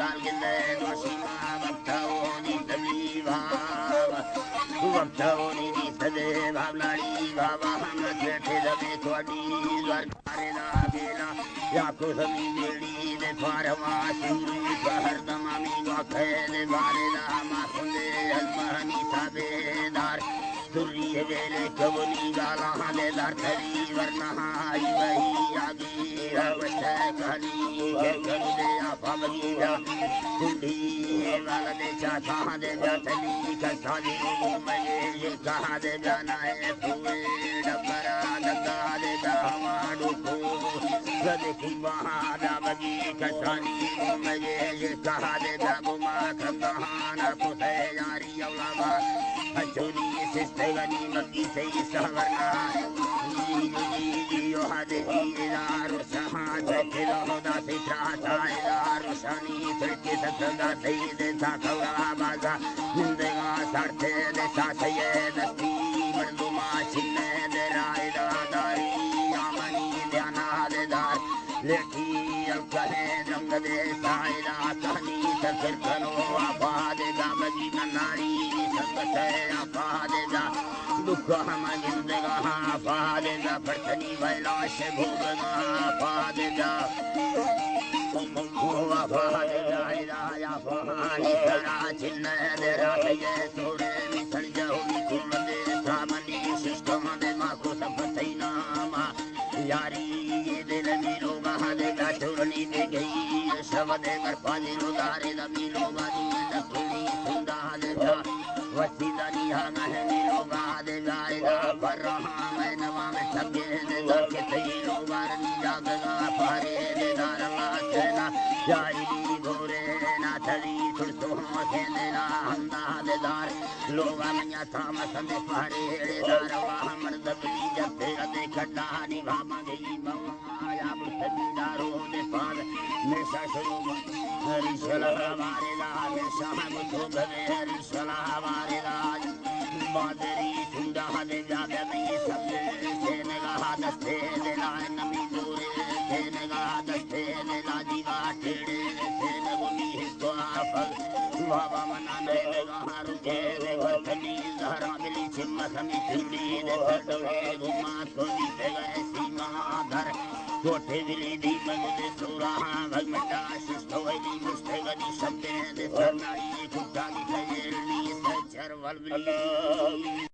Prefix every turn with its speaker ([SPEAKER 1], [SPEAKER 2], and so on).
[SPEAKER 1] दार गिंदे दोशीमा वक्ताओनी तबली भाव वक्ताओनी दी सदे भावलाड़ी भावा हम बैठे दबे थोड़ी द्वारकारे दा बेला या को समी मेड़ी दे फारवा सूरी बहर दमामी गखे दे बारे दा मासुंदे अलमहनी साबेदार सुरी वेले कवनी गाला दे दार थरी वरना आई वही आगी वशे कली के करुदे आफाबगी जा कुंडी वाला दे चाचा दे जातली कसाली मजे ये कहा दे जाना है फुए डबरा दगा दे दामाडू को गदे कुंबादा बगी कसाली मजे ये कहा दे दागुमा खंगाना कुसे यारी अवलावा अचोरी सिस्तेगनी मगी से सहवरना यो हदे दीदार सहा चेलो होदा सित्रा तायदार शनी फिरके सत्संगा सईद था खौरा बाजा जिंदगा साथे दे साथे दस्ती मर्दुमा छिन्ने दे रायदा दारी आमनी ध्याना दे दार लेठी अलकहे रंग दे सायदा कहनी सफर करो आपा दे गामगी नारी संगत आपा दे गा दुख हम जिंदगा आपा दे गा पर्थनी वैलाश भोगगा आपा दे गा आपा दे गा या पानी करा चिन्ह दे राये थोड़े मिसल जाओगी तुम दे सामनी सिस्टम दे माँ को सब सैना यारी ये दिल मिलो वहाँ दे गा चोरनी दे गई शव दे कर पानी उदारे द मिलो वाली लखनी सुंदा दे जा वसीला निहा है मिलो वहाँ दे गाएगा पर रहा मैं नवा में सगे दे गा के सही लो वारनी जागगा पारे दे दारवा सेना जाई गोरे ना थली तुरसो से देना हमदा दे दार लोगा मैया थाम संदे पारे दे दारवा हमर दबली जते दे कटानी भामा गई माया बुतनी दारो दे पार मेशा शुरू हरि सलाह हमारे लाल शाम तो गवे हरि सलाह हमारे लाल बादरी सुंदा दे जाबे में सब से नगा दस्ते दे लाल नमी दूरे से नगा दस्ते दे ला दीवा टेड़े से नगुनी हिस्सा फल बाबा मना दे नगा रुके दे वतनी जहरा मिली चिम्मा समी चिड़ी दे सटवे घुमा तो दी पे गए सीमा धर कोठे विली दी मगदे सोरा भगमटा शिष्टोई मुस्तेगनी शब्दे दे सरनाई कुटा की खैरनी सचर वलवली